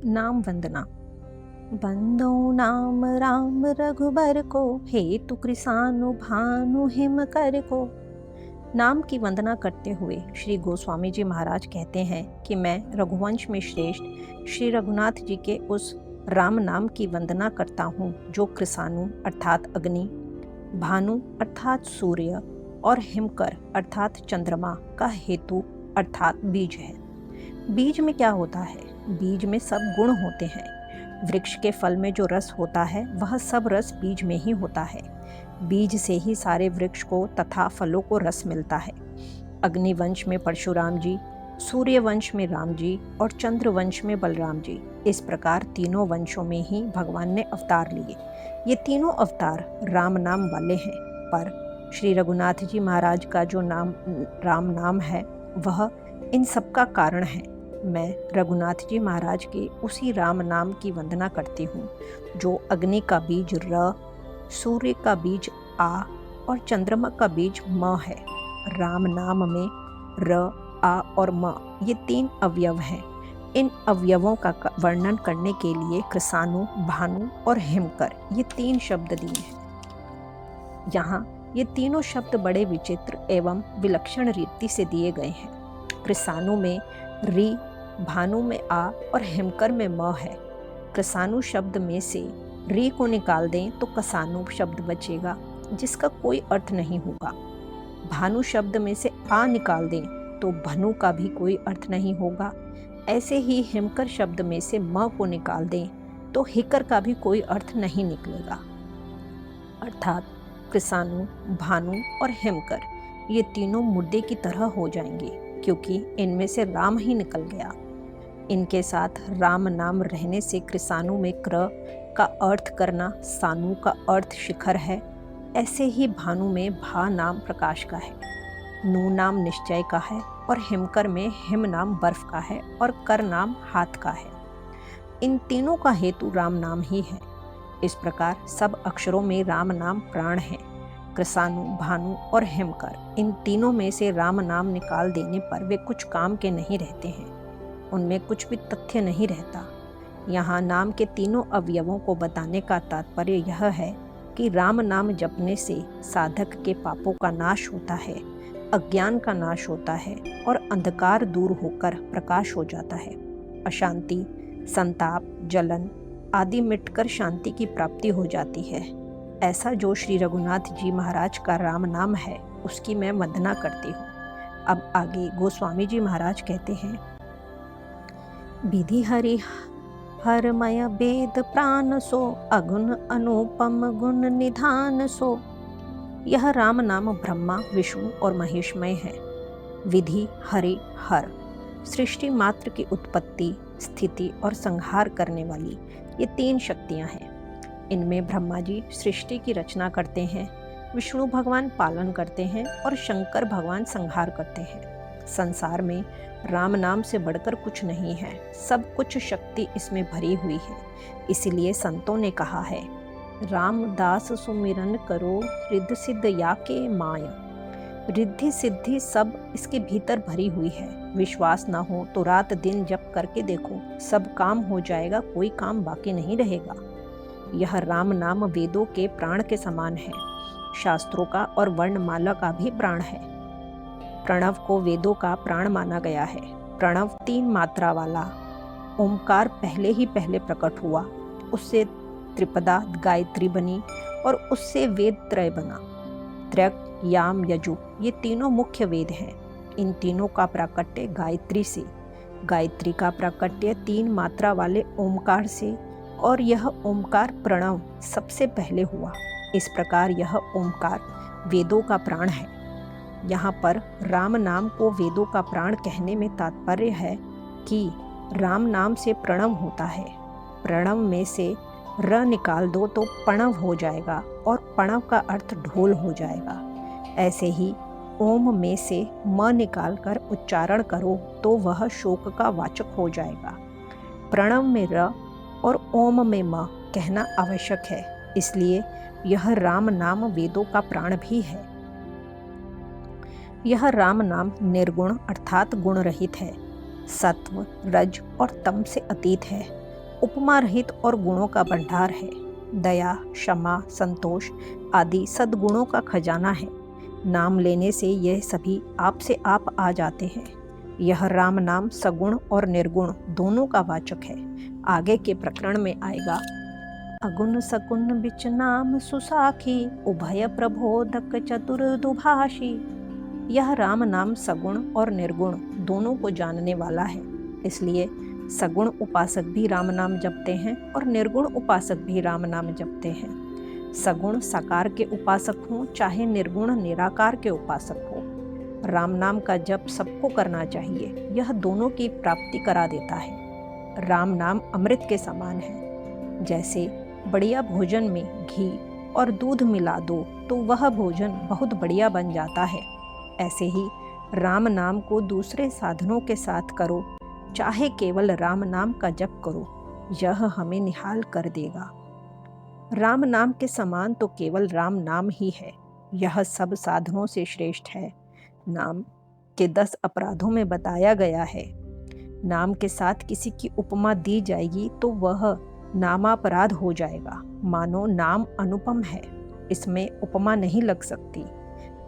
नाम वंदना। बंदो नाम राम रघुबर को, हेतु कृसानु भानु हिम कर को। नाम की वंदना करते हुए श्री गोस्वामी जी महाराज कहते हैं कि मैं रघुवंश में श्रेष्ठ श्री रघुनाथ जी के उस राम नाम की वंदना करता हूँ जो कृसानु अर्थात अग्नि, भानु अर्थात सूर्य और हिमकर अर्थात चंद्रमा का हेतु अर्थात बीज है। बीज में क्या होता है? बीज में सब गुण होते हैं। वृक्ष के फल में जो रस होता है वह सब रस बीज में ही होता है। बीज से ही सारे वृक्ष को तथा फलों को रस मिलता है। अग्निवंश में परशुराम जी, सूर्य वंश में राम जी और चंद्र वंश में बलराम जी, इस प्रकार तीनों वंशों में ही भगवान ने अवतार लिए। ये तीनों अवतार राम नाम वाले हैं, पर श्री रघुनाथ जी महाराज का जो नाम राम नाम है वह इन सब का कारण है। मैं रघुनाथ जी महाराज के उसी राम नाम की वंदना करती हूँ जो अग्नि का बीज र, सूर्य का बीज आ और चंद्रमा का बीज म है। राम नाम में र, आ और म ये तीन अवयव हैं। इन अवयवों का वर्णन करने के लिए कृसानु, भानु और हिमकर ये तीन शब्द दिए हैं। यहाँ ये तीनों शब्द बड़े विचित्र एवं विलक्षण रीति से दिए गए हैं। कृसानु में री, भानु में आ और हिमकर में म है। कृसानु शब्द में से री को निकाल दें तो कसानु शब्द बचेगा जिसका कोई अर्थ नहीं होगा। भानु शब्द में से आ निकाल दें तो भनु का भी कोई अर्थ नहीं होगा। ऐसे ही हिमकर शब्द में से म को निकाल दें तो हिकर का भी कोई अर्थ नहीं निकलेगा। अर्थात कृसानु, भानु और हिमकर ये तीनों मुद्दे की तरह हो जाएंगे क्योंकि इनमें से राम ही निकल गया। इनके साथ राम नाम रहने से कृसानु में क्र का अर्थ करना, सानु का अर्थ शिखर है। ऐसे ही भानु में भा नाम प्रकाश का है, नू नाम निश्चय का है और हिमकर में हिम नाम बर्फ का है और कर नाम हाथ का है। इन तीनों का हेतु राम नाम ही है। इस प्रकार सब अक्षरों में राम नाम प्राण है। कृसानु, भानु और हिमकर इन तीनों में से राम नाम निकाल देने पर वे कुछ काम के नहीं रहते हैं, उनमें कुछ भी तथ्य नहीं रहता। यहाँ नाम के तीनों अवयवों को बताने का तात्पर्य यह है कि राम नाम जपने से साधक के पापों का नाश होता है, अज्ञान का नाश होता है और अंधकार दूर होकर प्रकाश हो जाता है। अशांति, संताप, जलन आदि मिटकर शांति की प्राप्ति हो जाती है। ऐसा जो श्री रघुनाथ जी महाराज का राम नाम है उसकी मैं वंदना करती हूँ। अब आगे गोस्वामी जी महाराज कहते हैं, विधि हरि हरमय वेद प्राण सो, अगुण अनुपम गुण निधान सो। यह राम नाम ब्रह्मा, विष्णु और महेशमय है। विधि, हरि, हर सृष्टि मात्र की उत्पत्ति, स्थिति और संहार करने वाली ये तीन शक्तियां हैं। इनमें ब्रह्मा जी सृष्टि की रचना करते हैं, विष्णु भगवान पालन करते हैं और शंकर भगवान संहार करते हैं। संसार में राम नाम से बढ़कर कुछ नहीं है, सब कुछ शक्ति इसमें भरी हुई है। इसीलिए संतों ने कहा है, रामदास सुमिरन करो, रिद्धि सिद्ध या के माया। रिद्धि सिद्धि सब इसके भीतर भरी हुई है। विश्वास ना हो तो रात दिन जप करके देखो, सब काम हो जाएगा, कोई काम बाकी नहीं रहेगा। यह राम नाम वेदों के प्राण के समान है, शास्त्रों का और वर्णमाला का भी प्राण है। प्रणव को वेदों का प्राण माना गया है। प्रणव 3 मात्रा वाला ओमकार पहले प्रकट हुआ, उससे त्रिपदा गायत्री बनी और उससे वेद त्रय बना। त्र्यक, याम, यजु ये तीनों मुख्य वेद हैं। इन तीनों का प्राकट्य गायत्री से, गायत्री का प्राकट्य 3 मात्रा वाले ओमकार से और यह ओमकार प्रणव सबसे पहले हुआ। इस प्रकार यह ओमकार वेदों का प्राण है। यहाँ पर राम नाम को वेदों का प्राण कहने में तात्पर्य है कि राम नाम से प्रणव होता है। प्रणव में से र निकाल दो तो प्रणव हो जाएगा और प्रणव का अर्थ ढोल हो जाएगा। ऐसे ही ओम में से म निकाल कर उच्चारण करो तो वह शोक का वाचक हो जाएगा। प्रणव में र और ओम में म कहना आवश्यक है, इसलिए यह राम नाम वेदों का प्राण भी है। यह राम नाम निर्गुण अर्थात गुण रहित है, सत्व, रज और तम से अतीत है उपमा रहित और गुणों का भंडार है। दया, क्षमा, संतोष आदि सद्गुणों का खजाना है। नाम लेने से यह सभी आपसे आप आ जाते हैं। यह राम नाम सगुण और निर्गुण दोनों का वाचक है। आगे के प्रकरण में आएगा। अगुण सगुण बिच नाम सुसाखी, उभय प्रबोधक चतुर दुभाषी। यह राम नाम सगुण और निर्गुण दोनों को जानने वाला है। इसलिए सगुण उपासक भी राम नाम जपते हैं और निर्गुण उपासक भी राम नाम जपते हैं। सगुण साकार के उपासक हों चाहे निर्गुण निराकार के उपासक हो, राम नाम का जप सबको करना चाहिए। यह दोनों की प्राप्ति करा देता है। राम नाम अमृत के समान है। जैसे बढ़िया भोजन में घी और दूध मिला दो तो वह भोजन बहुत बढ़िया बन जाता है। ऐसे ही राम नाम को दूसरे साधनों के साथ करो, चाहे केवल राम नाम का जप करो, यह हमें निहाल कर देगा। राम नाम के समान तो केवल राम नाम ही है। यह सब साधनों से श्रेष्ठ है। नाम के 10 अपराधों में बताया गया है। नाम के साथ किसी की उपमा दी जाएगी तो वह नामापराध हो जाएगा। मानो नाम अनुपम है, इसमें उपमा नहीं लग सकती,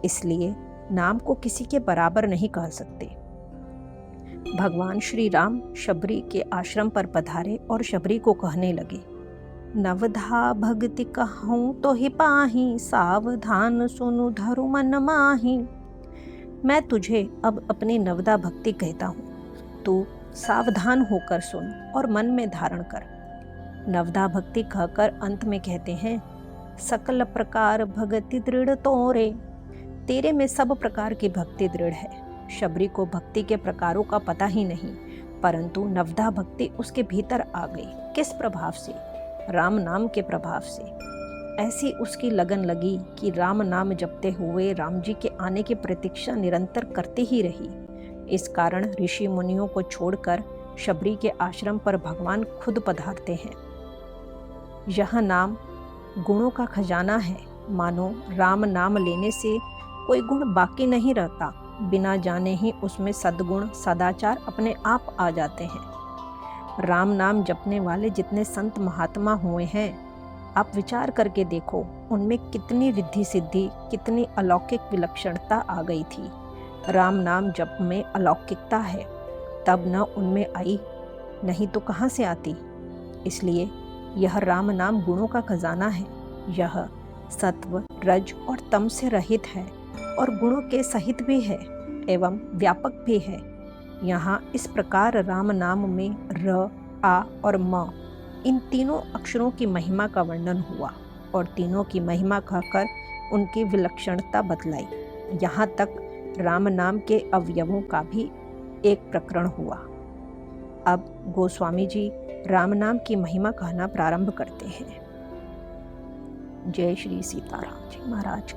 इसलिए नाम को किसी के बराबर नहीं कह सकते। भगवान श्री राम शबरी के आश्रम पर पधारे और शबरी को कहने लगे, नवधा भक्ति कहूँ तो ही पाही, सावधान सुनु धरु मन माही। मैं तुझे अब अपनी नवदा भक्ति कहता हूँ, तू सावधान होकर सुन और मन में धारण कर। नवदा भक्ति कहकर अंत में कहते हैं, सकल प्रकार भक्ति दृढ़ तोरे। तेरे में सब प्रकार की भक्ति दृढ़ है। शबरी को भक्ति के प्रकारों का पता ही नहीं, परंतु नवदा भक्ति उसके भीतर आ गई। किस प्रभाव से? राम नाम के प्रभाव से। ऐसी उसकी लगन लगी कि राम नाम जपते हुए राम जी के आने की प्रतीक्षा निरंतर करती ही रही। इस कारण ऋषि मुनियों को छोड़कर शबरी के आश्रम पर भगवान खुद पधारते हैं। यह नाम गुणों का खजाना है। मानो राम नाम लेने से कोई गुण बाकी नहीं रहता, बिना जाने ही उसमें सद्गुण सदाचार अपने आप आ जाते हैं। राम नाम जपने वाले जितने संत महात्मा हुए हैं, आप विचार करके देखो, उनमें कितनी रिद्धि सिद्धि, कितनी अलौकिक विलक्षणता आ गई थी। राम नाम जप में अलौकिकता है, तब न उनमें आई, नहीं तो कहाँ से आती। इसलिए यह राम नाम गुणों का खजाना है। यह सत्व, रज और तम से रहित है और गुणों के सहित भी है एवं व्यापक भी है। यहाँ इस प्रकार राम नाम में र, आ और म इन तीनों अक्षरों की महिमा का वर्णन हुआ और तीनों की महिमा कहकर उनकी विलक्षणता बतलाई। यहाँ तक राम नाम के अवयवों का भी एक प्रकरण हुआ। अब गोस्वामी जी राम नाम की महिमा कहना प्रारंभ करते हैं। जय श्री सीताराम जी महाराज।